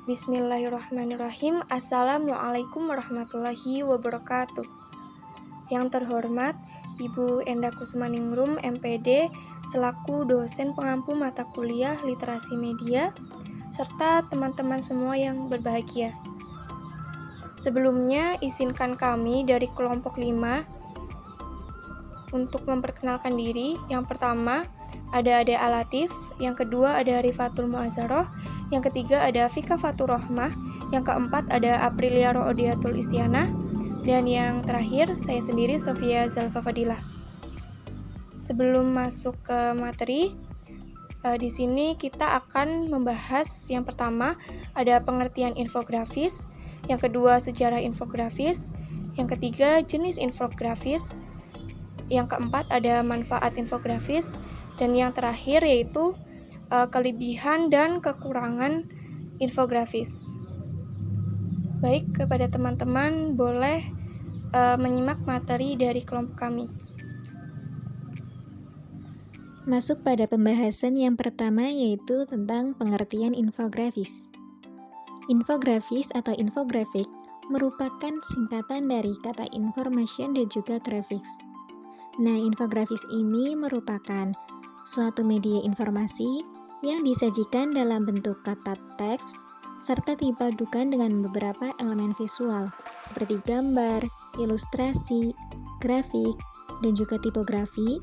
Bismillahirrahmanirrahim. Assalamualaikum warahmatullahi wabarakatuh. Yang terhormat Ibu Enda Kusmaningrum, MPD, selaku dosen pengampu mata kuliah literasi media, serta teman-teman semua yang berbahagia. Sebelumnya, izinkan kami dari kelompok 5 untuk memperkenalkan diri. Yang pertama, ada Ade Alatif, yang kedua ada Rifatul Muazzaroh, yang ketiga ada Fika Fatur Rohmah, yang keempat ada Aprilia Roodiatul Istiana, dan yang terakhir saya sendiri Sofia Zalfa Fadilah. Sebelum masuk ke materi, di sini kita akan membahas yang pertama ada pengertian infografis, yang kedua sejarah infografis, yang ketiga jenis infografis, yang keempat ada manfaat infografis, dan yang terakhir yaitu kelebihan dan kekurangan infografis. Baik, kepada teman-teman boleh menyimak materi dari kelompok kami. Masuk pada pembahasan yang pertama yaitu tentang pengertian infografis. Infografis atau infografik merupakan singkatan dari kata information dan juga graphics. Nah, infografis ini merupakan suatu media informasi yang disajikan dalam bentuk kata teks serta dipadukan dengan beberapa elemen visual seperti gambar, ilustrasi, grafik, dan juga tipografi,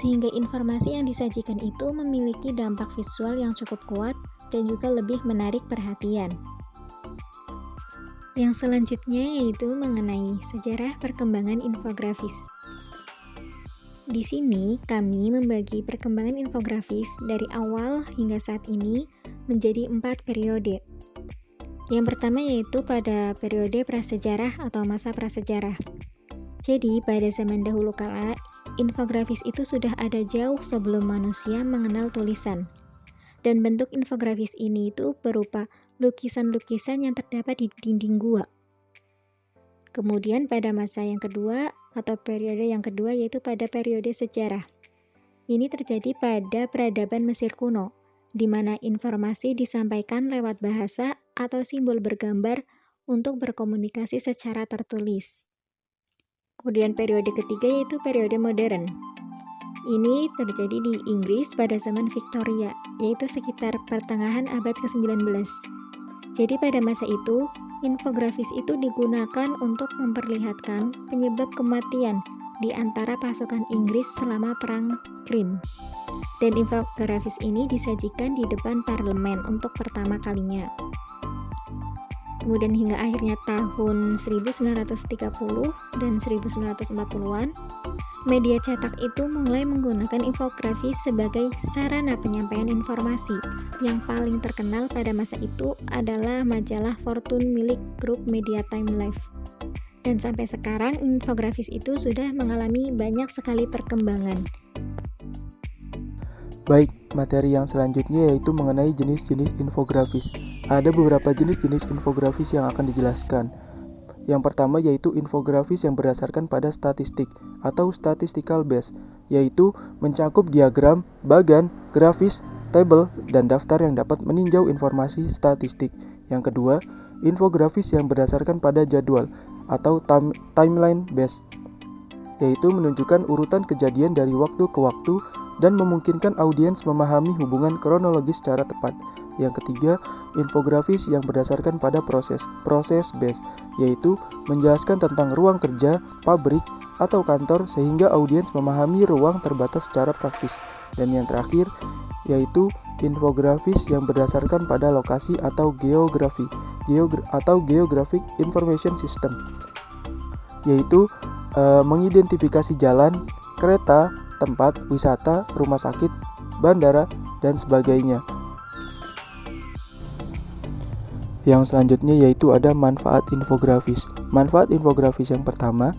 sehingga informasi yang disajikan itu memiliki dampak visual yang cukup kuat dan juga lebih menarik perhatian. Yang selanjutnya yaitu mengenai sejarah perkembangan infografis. Di sini, kami membagi perkembangan infografis dari awal hingga saat ini menjadi 4 periode. Yang pertama yaitu pada periode prasejarah atau masa prasejarah. Jadi, pada zaman dahulu kala, infografis itu sudah ada jauh sebelum manusia mengenal tulisan. Dan bentuk infografis ini itu berupa lukisan-lukisan yang terdapat di dinding gua. Kemudian pada masa yang kedua atau periode yang kedua yaitu pada periode sejarah. Ini terjadi pada peradaban Mesir kuno, di mana informasi disampaikan lewat bahasa atau simbol bergambar untuk berkomunikasi secara tertulis. Kemudian periode ketiga yaitu periode modern. Ini terjadi di Inggris pada zaman Victoria, yaitu sekitar pertengahan abad ke-19. Jadi pada masa itu, infografis itu digunakan untuk memperlihatkan penyebab kematian di antara pasukan Inggris selama Perang Krim. Dan infografis ini disajikan di depan parlemen untuk pertama kalinya. Kemudian hingga akhirnya tahun 1930 dan 1940-an, media cetak itu mulai menggunakan infografis sebagai sarana penyampaian informasi. Yang paling terkenal pada masa itu adalah majalah Fortune milik grup Media Time Life. Dan sampai sekarang infografis itu sudah mengalami banyak sekali perkembangan. Baik, materi yang selanjutnya yaitu mengenai jenis-jenis infografis. Ada beberapa jenis-jenis infografis yang akan dijelaskan. Yang pertama yaitu infografis yang berdasarkan pada statistik atau statistical base, yaitu mencakup diagram, bagan, grafis, tabel, dan daftar yang dapat meninjau informasi statistik. Yang kedua, infografis yang berdasarkan pada jadwal atau timeline base, yaitu menunjukkan urutan kejadian dari waktu ke waktu dan memungkinkan audiens memahami hubungan kronologis secara tepat. Yang ketiga, infografis yang berdasarkan pada proses base, yaitu menjelaskan tentang ruang kerja, pabrik, atau kantor sehingga audiens memahami ruang terbatas secara praktis. Dan yang terakhir, yaitu infografis yang berdasarkan pada lokasi atau geografi, atau Geographic Information System, yaitu mengidentifikasi jalan, kereta, tempat wisata, rumah sakit, bandara, dan sebagainya. Yang selanjutnya yaitu ada manfaat infografis. Manfaat infografis yang pertama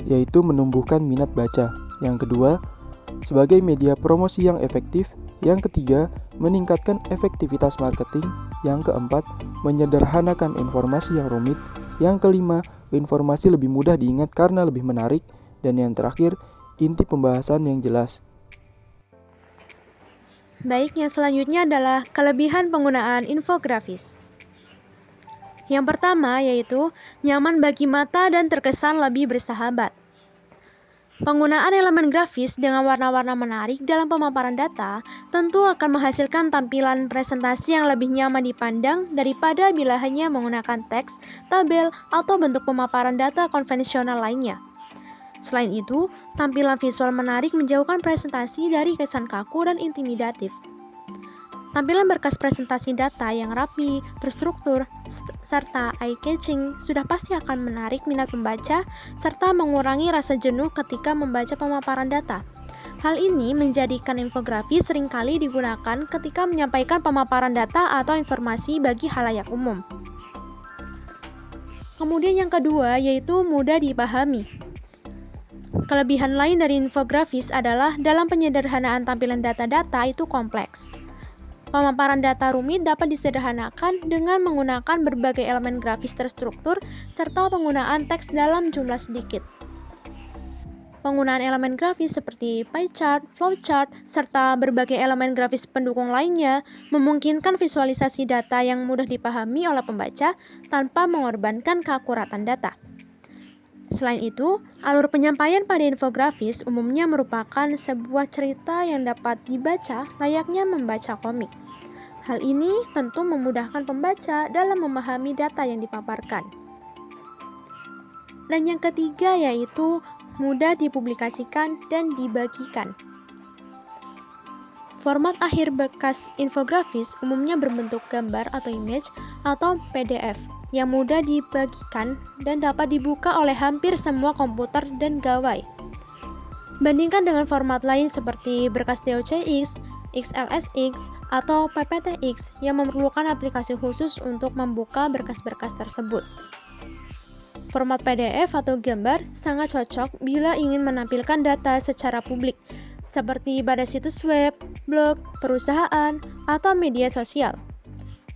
yaitu menumbuhkan minat baca. Yang kedua, sebagai media promosi yang efektif. Yang ketiga, meningkatkan efektivitas marketing. Yang keempat, menyederhanakan informasi yang rumit. Yang kelima, informasi lebih mudah diingat karena lebih menarik. Dan yang terakhir, inti pembahasan yang jelas. Baik, yang selanjutnya adalah kelebihan penggunaan infografis. Yang pertama yaitu nyaman bagi mata dan terkesan lebih bersahabat. Penggunaan elemen grafis dengan warna-warna menarik dalam pemaparan data tentu akan menghasilkan tampilan presentasi yang lebih nyaman dipandang daripada bila hanya menggunakan teks, tabel, atau bentuk pemaparan data konvensional lainnya. Selain itu, tampilan visual menarik menjauhkan presentasi dari kesan kaku dan intimidatif. Tampilan berkas presentasi data yang rapi, terstruktur, serta eye-catching sudah pasti akan menarik minat pembaca serta mengurangi rasa jenuh ketika membaca pemaparan data. Hal ini menjadikan infografis seringkali digunakan ketika menyampaikan pemaparan data atau informasi bagi khalayak umum. Kemudian yang kedua yaitu mudah dipahami. Kelebihan lain dari infografis adalah dalam penyederhanaan tampilan data-data itu kompleks. Pemaparan data rumit dapat disederhanakan dengan menggunakan berbagai elemen grafis terstruktur serta penggunaan teks dalam jumlah sedikit. Penggunaan elemen grafis seperti pie chart, flowchart, serta berbagai elemen grafis pendukung lainnya memungkinkan visualisasi data yang mudah dipahami oleh pembaca tanpa mengorbankan keakuratan data. Selain itu, alur penyampaian pada infografis umumnya merupakan sebuah cerita yang dapat dibaca layaknya membaca komik. Hal ini tentu memudahkan pembaca dalam memahami data yang dipaparkan. Dan yang ketiga yaitu mudah dipublikasikan dan dibagikan. Format akhir berkas infografis umumnya berbentuk gambar atau image atau PDF yang mudah dibagikan dan dapat dibuka oleh hampir semua komputer dan gawai. Bandingkan dengan format lain seperti berkas DOCX, XLSX, atau PPTX yang memerlukan aplikasi khusus untuk membuka berkas-berkas tersebut. Format PDF atau gambar sangat cocok bila ingin menampilkan data secara publik, seperti pada situs web, blog, perusahaan, atau media sosial.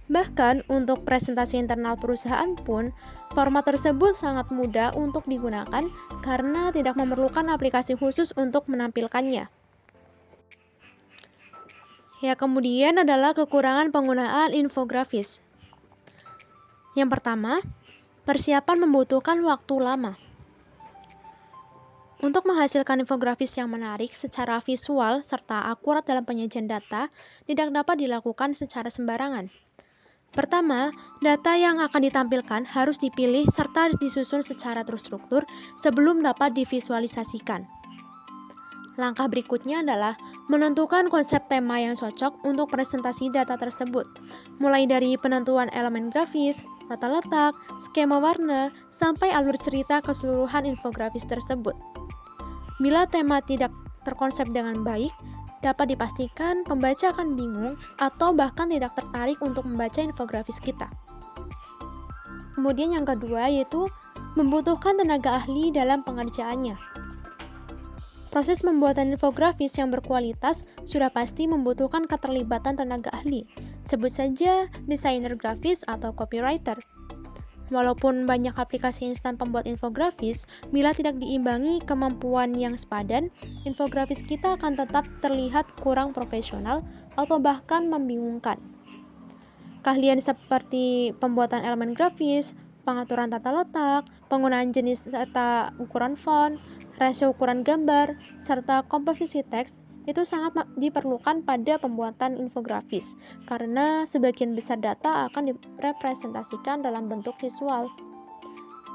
Bahkan untuk presentasi internal perusahaan pun, format tersebut sangat mudah untuk digunakan karena tidak memerlukan aplikasi khusus untuk menampilkannya. Ya, kemudian adalah kekurangan penggunaan infografis. Yang pertama, persiapan membutuhkan waktu lama. Untuk menghasilkan infografis yang menarik secara visual serta akurat dalam penyajian data, tidak dapat dilakukan secara sembarangan. Pertama, data yang akan ditampilkan harus dipilih serta disusun secara terstruktur sebelum dapat divisualisasikan. Langkah berikutnya adalah menentukan konsep tema yang cocok untuk presentasi data tersebut, mulai dari penentuan elemen grafis, tata letak, skema warna, sampai alur cerita keseluruhan infografis tersebut. Bila tema tidak terkonsep dengan baik, dapat dipastikan pembaca akan bingung atau bahkan tidak tertarik untuk membaca infografis kita. Kemudian yang kedua yaitu membutuhkan tenaga ahli dalam pengerjaannya. Proses pembuatan infografis yang berkualitas sudah pasti membutuhkan keterlibatan tenaga ahli, sebut saja desainer grafis atau copywriter. Walaupun banyak aplikasi instan pembuat infografis, bila tidak diimbangi kemampuan yang sepadan, infografis kita akan tetap terlihat kurang profesional atau bahkan membingungkan. Keahlian seperti pembuatan elemen grafis, pengaturan tata letak, penggunaan jenis serta ukuran font, rasio ukuran gambar, serta komposisi teks itu sangat diperlukan pada pembuatan infografis karena sebagian besar data akan direpresentasikan dalam bentuk visual.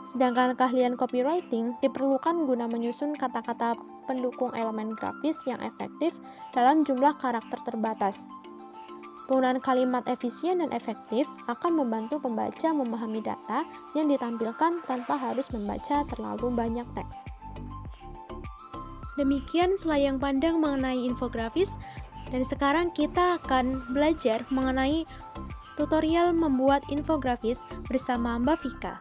Sedangkan keahlian copywriting diperlukan guna menyusun kata-kata pendukung elemen grafis yang efektif dalam jumlah karakter terbatas. Penggunaan kalimat efisien dan efektif akan membantu pembaca memahami data yang ditampilkan tanpa harus membaca terlalu banyak teks. Demikian selayang pandang mengenai infografis, dan sekarang kita akan belajar mengenai tutorial membuat infografis bersama Mbak Vika.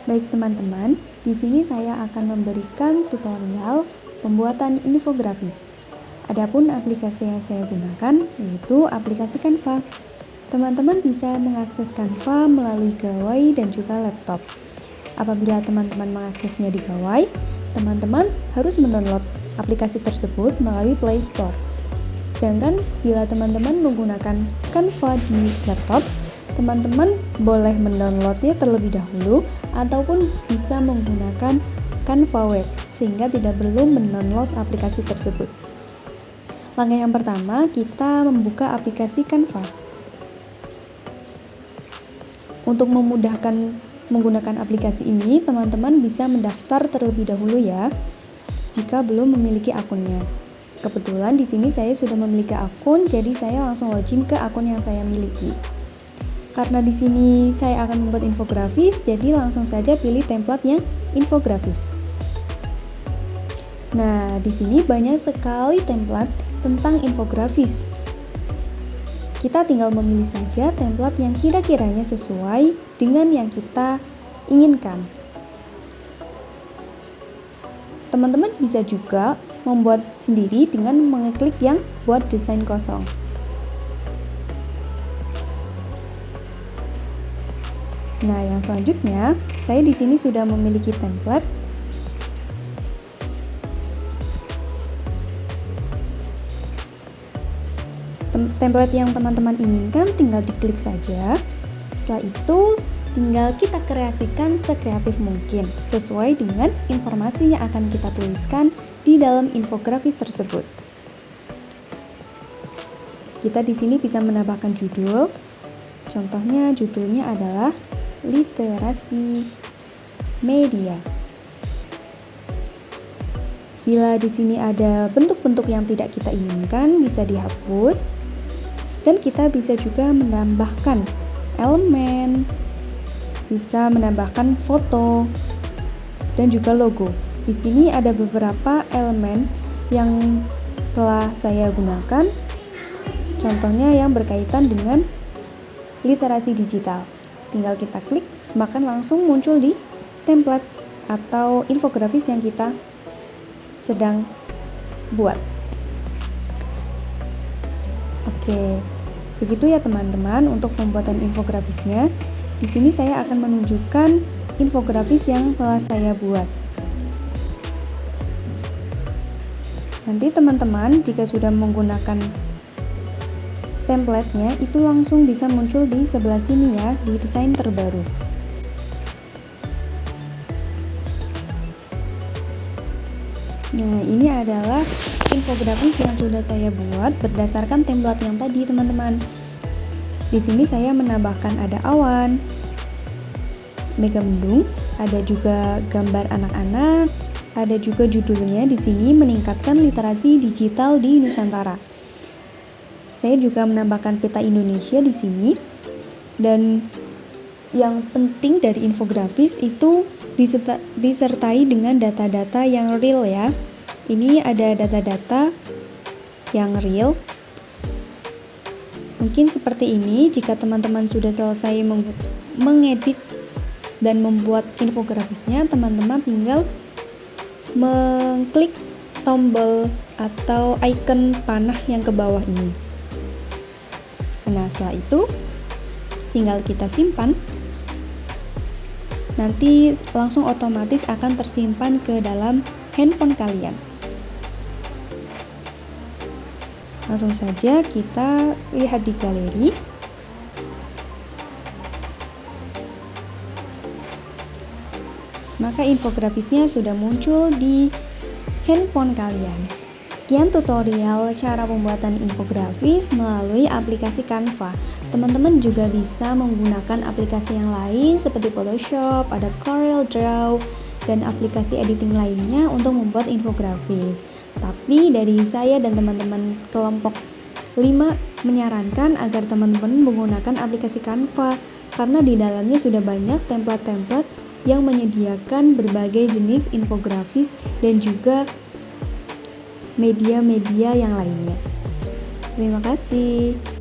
Baik teman-teman, di sini saya akan memberikan tutorial pembuatan infografis. Adapun aplikasi yang saya gunakan yaitu aplikasi Canva. Teman-teman bisa mengakses Canva melalui gawai dan juga laptop. Apabila teman-teman mengaksesnya di gawai, teman-teman harus mendownload aplikasi tersebut melalui Play Store. Sedangkan bila teman-teman menggunakan Canva di laptop, teman-teman boleh mendownloadnya terlebih dahulu ataupun bisa menggunakan Canva Web sehingga tidak perlu mendownload aplikasi tersebut. Langkah yang pertama, kita membuka aplikasi Canva. Untuk memudahkan menggunakan aplikasi ini, teman-teman bisa mendaftar terlebih dahulu ya, jika belum memiliki akunnya. Kebetulan di sini saya sudah memiliki akun, jadi saya langsung login ke akun yang saya miliki. Karena di sini saya akan membuat infografis, jadi langsung saja pilih template yang infografis. Nah, di sini banyak sekali template tentang infografis. Kita tinggal memilih saja template yang kira-kiranya sesuai dengan yang kita inginkan. Teman-teman bisa juga membuat sendiri dengan mengeklik yang buat desain kosong. Nah, yang selanjutnya, saya di sini sudah memiliki template. Template yang teman-teman inginkan tinggal diklik saja. Setelah itu tinggal kita kreasikan sekreatif mungkin sesuai dengan informasi yang akan kita tuliskan di dalam infografis tersebut. Kita di sini bisa menambahkan judul. Contohnya judulnya adalah literasi media. Bila di sini ada bentuk-bentuk yang tidak kita inginkan, bisa dihapus. Dan kita bisa juga menambahkan elemen, bisa menambahkan foto, dan juga logo. Di sini ada beberapa elemen yang telah saya gunakan. Contohnya yang berkaitan dengan literasi digital. Tinggal kita klik, maka langsung muncul di template atau infografis yang kita sedang buat. Oke, begitu ya teman-teman untuk pembuatan infografisnya. Di sini saya akan menunjukkan infografis yang telah saya buat. Nanti teman-teman jika sudah menggunakan template-nya, itu langsung bisa muncul di sebelah sini ya, di desain terbaru. Nah, ini adalah infografis yang sudah saya buat berdasarkan template yang tadi, teman-teman. Di sini saya menambahkan ada awan, mega mendung, ada juga gambar anak-anak, ada juga judulnya di sini meningkatkan literasi digital di Nusantara. Saya juga menambahkan peta Indonesia di sini. Dan yang penting dari infografis itu disertai dengan data-data yang real ya. Ini ada data-data yang real. Mungkin seperti ini, jika teman-teman sudah selesai mengedit dan membuat infografisnya, teman-teman tinggal mengklik tombol atau icon panah yang ke bawah ini. Nah, setelah itu tinggal kita simpan. Nanti langsung otomatis akan tersimpan ke dalam handphone kalian. Langsung saja kita lihat di galeri. Maka infografisnya sudah muncul di handphone kalian. Sekian tutorial cara pembuatan infografis melalui aplikasi Canva. Teman-teman juga bisa menggunakan aplikasi yang lain seperti Photoshop, ada Corel Draw, dan aplikasi editing lainnya untuk membuat infografis. Tapi dari saya dan teman-teman kelompok 5 menyarankan agar teman-teman menggunakan aplikasi Canva karena di dalamnya sudah banyak template-template yang menyediakan berbagai jenis infografis dan juga media-media yang lainnya. Terima kasih.